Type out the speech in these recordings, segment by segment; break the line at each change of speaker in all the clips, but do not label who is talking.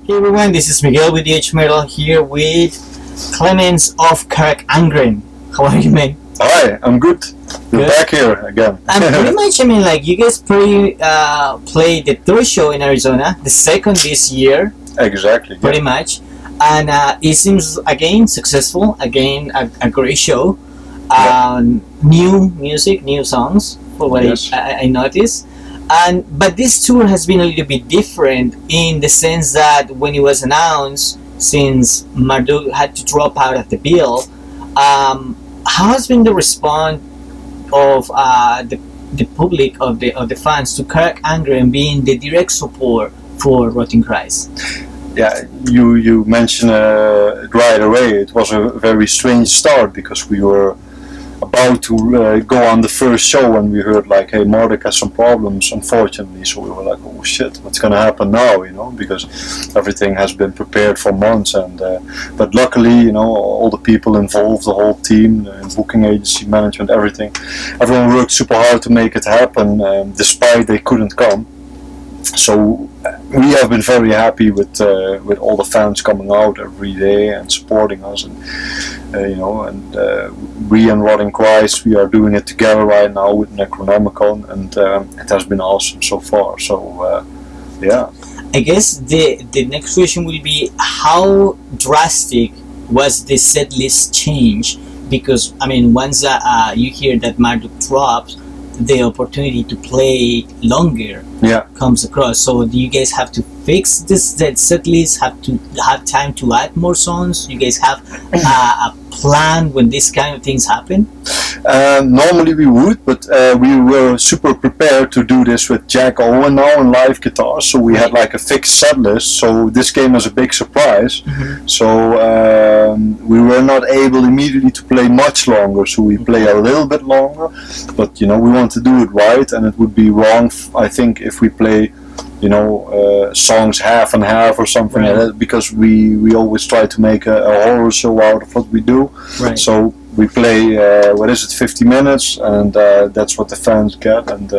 Hey everyone, this is Miguel with DH Metal here with Clemens of Carach Angren. How are you, man?
Hi, I'm good. We're
Good.
back here again.
And pretty much, like you guys played the third show in Arizona, the second this year,
Exactly. Yeah.
pretty much. And it seems, again, successful, again, a great show. New music, new songs, for what
Yes.
I noticed. But this tour has been a little bit different in the sense that when it was announced, since Marduk had to drop out of the bill, how has been the response of the public, of the fans to Carach Angren being the direct support for Rotting Christ?
Yeah, you mentioned it right away. It was a very strange start because we were about to go on the first show and we heard like, hey, Ardek has some problems, unfortunately. So we were like, oh shit, what's gonna happen now? Because everything has been prepared for months. But luckily, all the people involved, the whole team, booking agency, management, everything, everyone worked super hard to make it happen, despite they couldn't come. So we have been very happy with all the fans coming out every day and supporting us, and we and Rotting Christ, we are doing it together right now with Necronomicon, and it has been awesome so far. So yeah.
I guess the next question will be, how drastic was the set list change? Because once you hear that Marduk drops, the opportunity to play longer comes across. So do you guys have to fix that set list? Have to have time to add more songs? You guys have a plan when these kind of things happen?
Normally we would, but we were super prepared to do this with Owen now on live guitar, so we had like a fixed set list, so this came as a big surprise. So we were not able immediately to play much longer, so we play a little bit longer, but we want to do it right, and it would be wrong, I think, if we play songs half and half or something like that, because we always try to make a horror show out of what we do. So we play 50 minutes, and that's what the fans get, and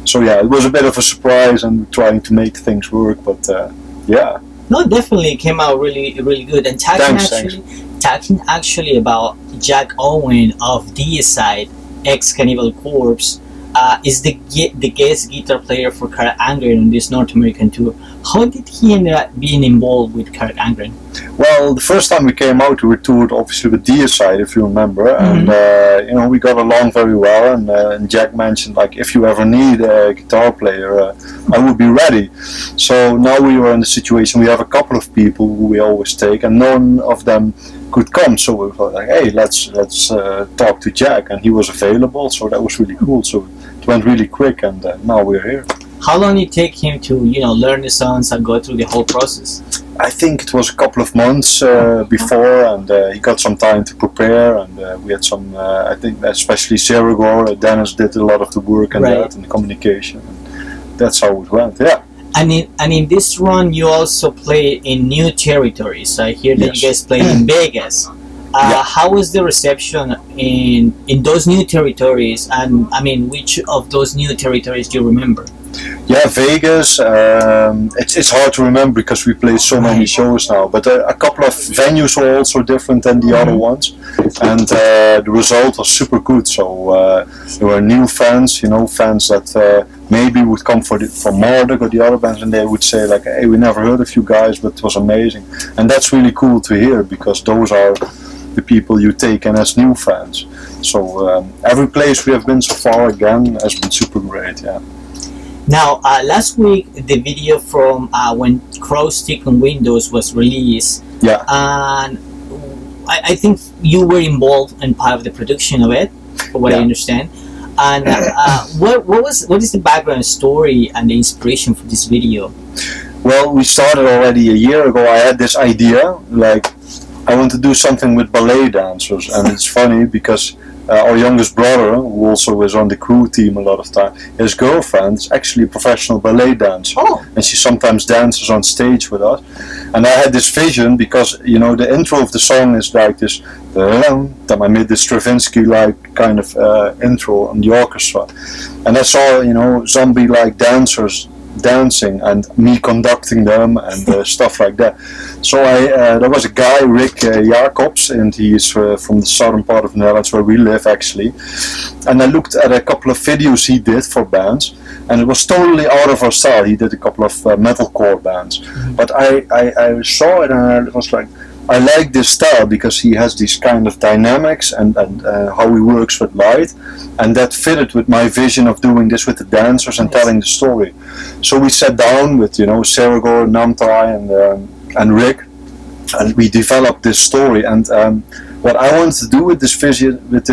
so yeah, it was a bit of a surprise, and we're trying to make things work, but yeah.
No, definitely it came out really, really good. And talking actually about Jack Owen of Deicide, ex-Cannibal Corpse, is the guest guitar player for Carach Angren on this North American tour. How did he end up being involved with Carach Angren?
Well, the first time we came out, we toured obviously with Deicide, if you remember, and we got along very well. And Jack mentioned, like, if you ever need a guitar player, I would be ready. So now we were in the situation, we have a couple of people who we always take, and none of them could come. So we thought, like, hey, let's talk to Jack, and he was available. So that was really cool. So it went really quick, and now we're here.
How long did it take him to learn the songs and go through the whole process?
I think it was a couple of months before, and he got some time to prepare, and we had some, I think especially Seragor, Dennis did a lot of the work and that, and the communication, and that's how it went, yeah.
And in this run you also played in new territories. I hear that you guys played in Vegas. How was the reception in those new territories, and which of those new territories do you remember?
Yeah, Vegas, it's hard to remember because we played so many shows now, but a couple of venues were also different than the other ones, and the result was super good. So there were new fans, fans that maybe would come from Marduk or the other bands, and they would say like, hey, we never heard of you guys, but it was amazing. And that's really cool to hear, because those are the people you take in as new fans. So every place we have been so far, again, has been super great, yeah.
Now, last week, the video from when Crowstick on Windows was released, and I think you were involved in part of the production of it, for what I understand. And what is the background story and the inspiration for this video?
Well, we started already a year ago. I had this idea, like, I want to do something with ballet dancers, and it's funny because our youngest brother, who also is on the crew team a lot of time, his girlfriend is actually a professional ballet dancer, and she sometimes dances on stage with us. And I had this vision because the intro of the song is like this, I made this Stravinsky-like kind of intro on the orchestra, and I saw zombie-like dancers dancing and me conducting them and stuff like that. So there was a guy, Rick Jacobs, and he is from the southern part of the Netherlands where we live actually. And I looked at a couple of videos he did for bands, and it was totally out of our style. He did a couple of metalcore bands, but I saw it and I was like, I like this style because he has these kind of dynamics and how he works with light, and that fitted with my vision of doing this with the dancers and telling the story. So we sat down with Sergor, Namtai, and Rick, and we developed this story. And what I wanted to do with this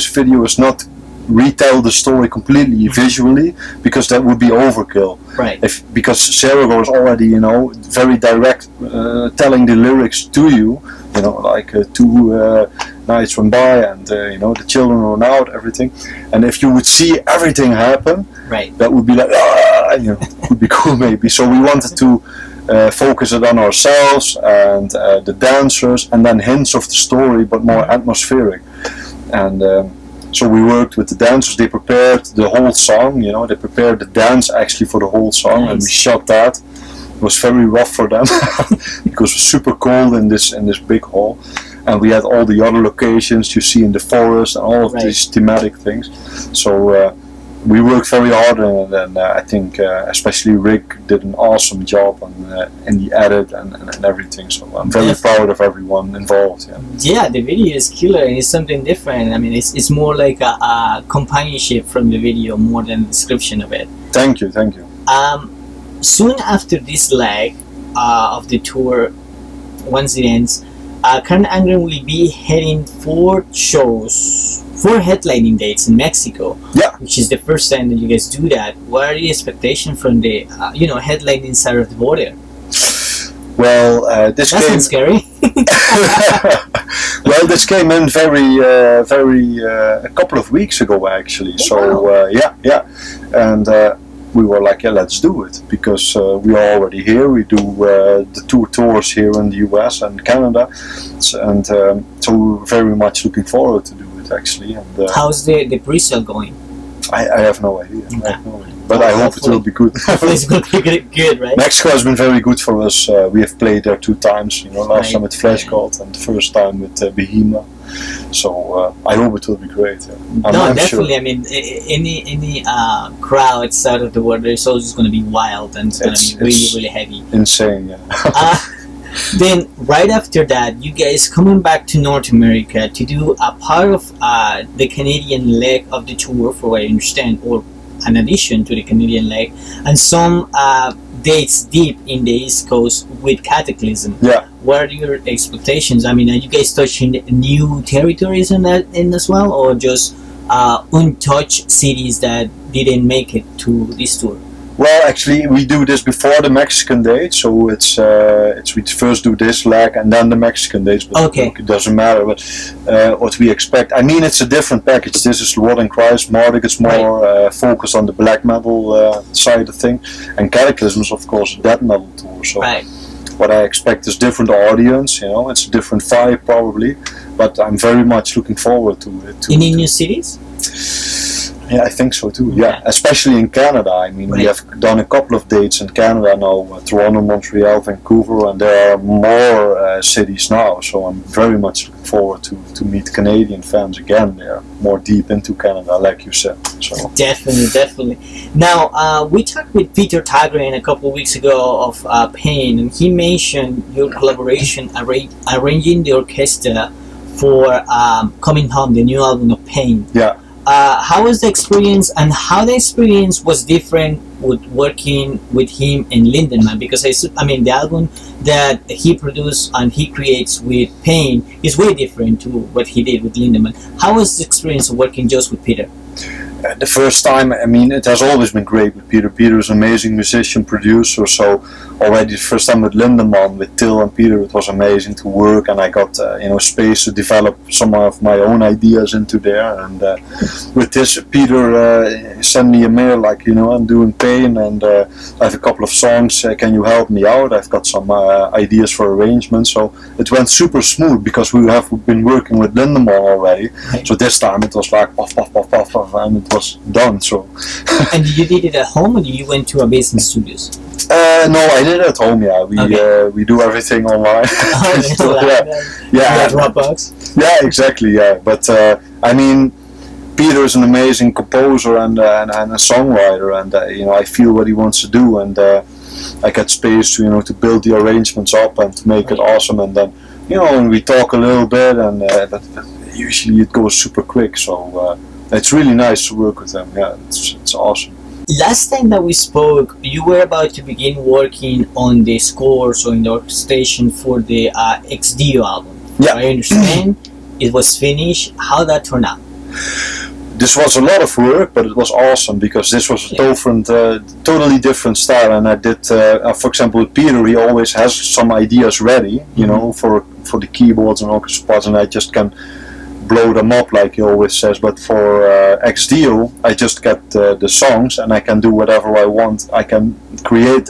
video is not retell the story completely visually, because that would be overkill.
Right.
Because Sergor is already very direct, telling the lyrics to you. Like 2 nights went by and the children run out, everything. And if you would see everything happen,
right,
that would be like would be cool maybe. So we wanted to focus it on ourselves and the dancers, and then hints of the story, but more atmospheric. And so we worked with the dancers. They prepared the whole song. They prepared the dance actually for the whole song, and we shot that. It was very rough for them because it was super cold in this big hall, and we had all the other locations you see in the forest and all of these thematic things. So we worked very hard, and I think especially Rick did an awesome job in the edit and everything. So I'm very proud of everyone involved.
Yeah, the video is killer, and it's something different. I mean, it's more like a companionship from the video more than a description of it.
Thank you.
Soon after this leg of the tour, once it ends, Carach Angren will be heading 4 headlining dates in Mexico.
Yeah.
Which is the first time that you guys do that. What are the expectations from the headlining side of the border?
Well, this
That's
came
not scary.
Well, this came in very a couple of weeks ago actually. So yeah, and we were like, let's do it, because we are already here. We do the 2 tours here in the US and Canada, and so we're very much looking forward to do it actually. And
how's the pre-sale going?
I have no idea. But I hope it will be good.
It's going to be good, right?
Mexico has been very good for us. We have played there 2 times. Last time with Flash God and the first time with Behemoth. So I hope it will be great. I'm
definitely.
Sure.
I mean, any crowd south of the border is always going to be wild, and it's going to be really heavy.
Insane, yeah.
Then right after that, you guys coming back to North America to do a part of the Canadian leg of the tour, for what I understand, or an addition to the Canadian leg, and some dates deep in the East Coast with Cataclysm.
Yeah.
What are your expectations? I mean, are you guys touching new territories in that as well, or just untouched cities that didn't make it to this tour?
Well, actually, we do this before the Mexican date, so it's we first do this leg and then the Mexican dates. But
okay.
Look, it doesn't matter. But what we expect, I mean, it's a different package. This is Lord and Christ, Marduk. It's more focused on the black metal side of thing, and Cataclysm is of course a death metal tour. So what I expect is different audience. It's a different vibe probably, but I'm very much looking forward to it.
Any new cities?
Yeah, I think so too. Yeah, especially in Canada. I mean, we have done a couple of dates in Canada now, Toronto, Montreal, Vancouver, and there are more cities now. So I'm very much looking forward to meet Canadian fans again. They're more deep into Canada, like you said. So
definitely. Now, we talked with Peter Tagren a couple of weeks ago of Pain, and he mentioned your collaboration arranging the orchestra for Coming Home, the new album of Pain.
Yeah.
How was the experience, and how the experience was different with working with him and Lindemann? Because I mean, the album that he produced and he creates with Pain is way different to what he did with Lindemann. How was the experience of working just with Peter?
The first time, I mean, it has always been great with Peter. Peter is an amazing musician, producer, so already the first time with Lindemann, with Till and Peter, it was amazing to work, and I got space to develop some of my own ideas into there. And with this, Peter sent me a mail like, I'm doing Pain, and I have a couple of songs, can you help me out? I've got some ideas for arrangements. So it went super smooth because we have been working with Lindemann already. So this time it was like puff, puff, puff, puff, and it was done. So.
And you did it at home, or you went to a basement studios?
No, I did it at home. Yeah, we do everything online. So, yeah,
Dropbox.
yeah, exactly. Yeah, but I mean, Peter is an amazing composer and a songwriter, and I feel what he wants to do, and I get space to to build the arrangements up and to make it awesome, and then and we talk a little bit, and but usually it goes super quick. So it's really nice to work with him. Yeah, it's awesome.
Last time that we spoke, you were about to begin working on the scores or in the orchestration for the Ex Deo album.
Yeah.
I understand. It was finished. How that turned out?
This was a lot of work, but it was awesome because this was a totally different style. And I did, for example, with Peter, he always has some ideas ready, for the keyboards and orchestra parts, and I just can blow them up like he always says. But for Ex Deo, I just get the songs and I can do whatever I want. I could create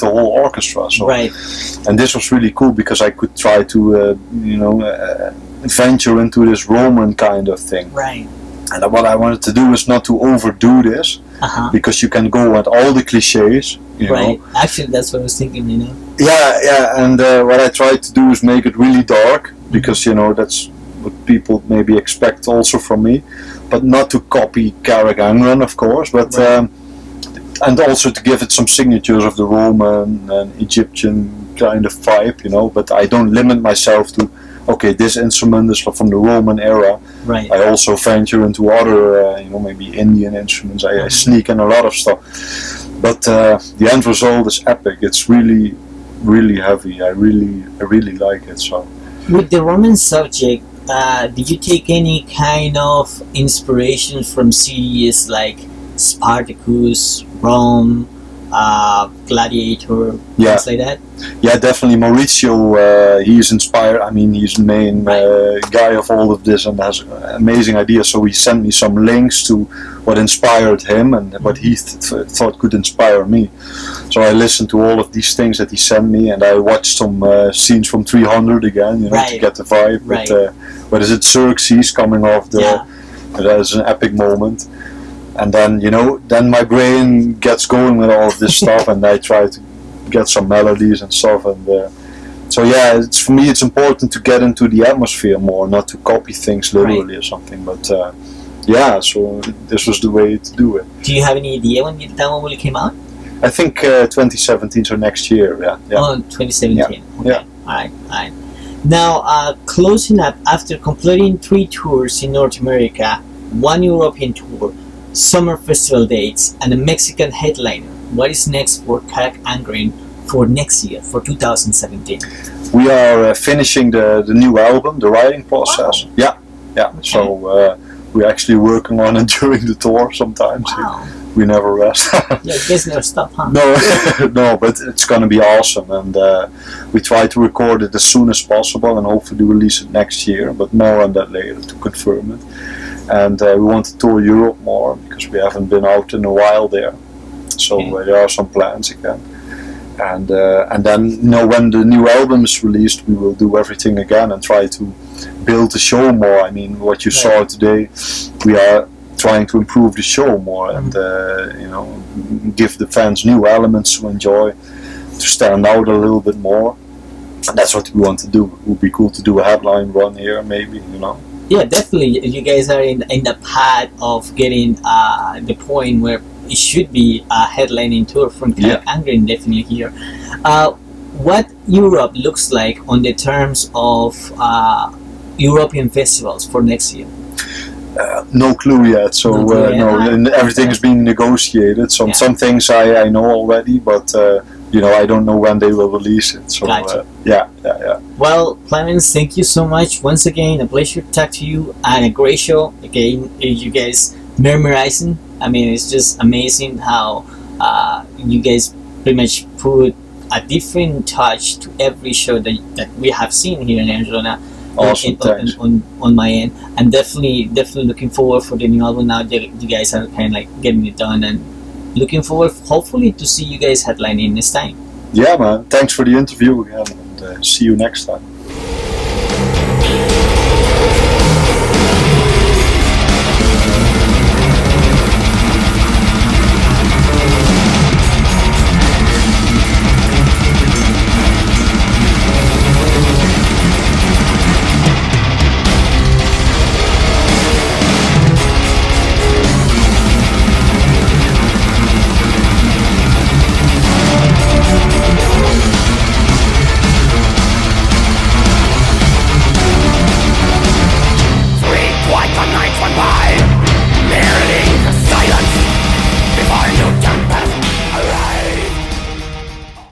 a whole orchestra. So.
Right.
And this was really cool because I could try to venture into this Roman kind of thing.
Right.
And what I wanted to do is not to overdo this, because you can go at all the cliches.
Right. Actually, that's what I was thinking.
Yeah. And what I tried to do is make it really dark, because that's what people maybe expect also from me, but not to copy Carach Angren, of course, but and also to give it some signatures of the Roman and Egyptian kind of vibe, But I don't limit myself to, okay, this instrument is from the Roman era.
Right.
I also venture into other, maybe Indian instruments. I sneak in a lot of stuff, but the end result is epic. It's really, really heavy. I really like it. So,
with the Roman subject, did you take any kind of inspiration from series like Spartacus, Rome, Gladiator, things like that?
Yeah, definitely. Mauricio, he's inspired. I mean, he's the main guy of all of this and has amazing ideas. So he sent me some links to what inspired him and what he thought could inspire me. So I listened to all of these things that he sent me, and I watched some scenes from 300 again, to get the vibe.
Right.
With, what is it, Xerxes coming off the... That is an epic moment. And then, then my brain gets going with all of this stuff, and I try to get some melodies and stuff. And so, for me, it's important to get into the atmosphere more, not to copy things literally or something. But so this was the way to do it.
Do you have any idea when that one will come out?
I think 2017, so next year. Yeah.
Oh, 2017.
Yeah.
Okay.
Yeah.
All right. Now, closing up, after completing 3 tours in North America, 1 European tour, summer festival dates, and a Mexican headliner, what is next for Carach Angren for next year, for 2017?
We are finishing the new album, the writing process. Wow. Yeah. Okay. So we're actually working on it during the tour sometimes.
Wow.
We never rest.
You guys never stop, huh?
No, but it's going to be awesome, and we try to record it as soon as possible and hopefully release it next year, but more on that later to confirm it. And we want to tour Europe more because we haven't been out in a while there. So there are some plans again. And then when the new album is released, we will do everything again and try to build the show more. I mean, what you saw today, we are trying to improve the show more and give the fans new elements to enjoy, to stand out a little bit more. And that's what we want to do. It would be cool to do a headline run here, maybe,
Yeah, definitely. You guys are in the path of getting the point where it should be a headlining tour from Carach Angren, definitely here. What Europe looks like on the terms of European festivals for next year?
No clue yet. So and everything is being negotiated. Some things I know already, but I don't know when they will release it. So
gotcha.
Yeah.
Well, Clemens, thank you so much once again. A pleasure to talk to you, and a great show. Again, you guys memorizing. I mean, it's just amazing how you guys pretty much put a different touch to every show that we have seen here in Arizona.
Awesome,
on my end, and definitely looking forward for the new album now that you guys are kind of like getting it done, and looking forward hopefully to see you guys headlining this time.
Yeah, man, thanks for the interview again, and see you next time.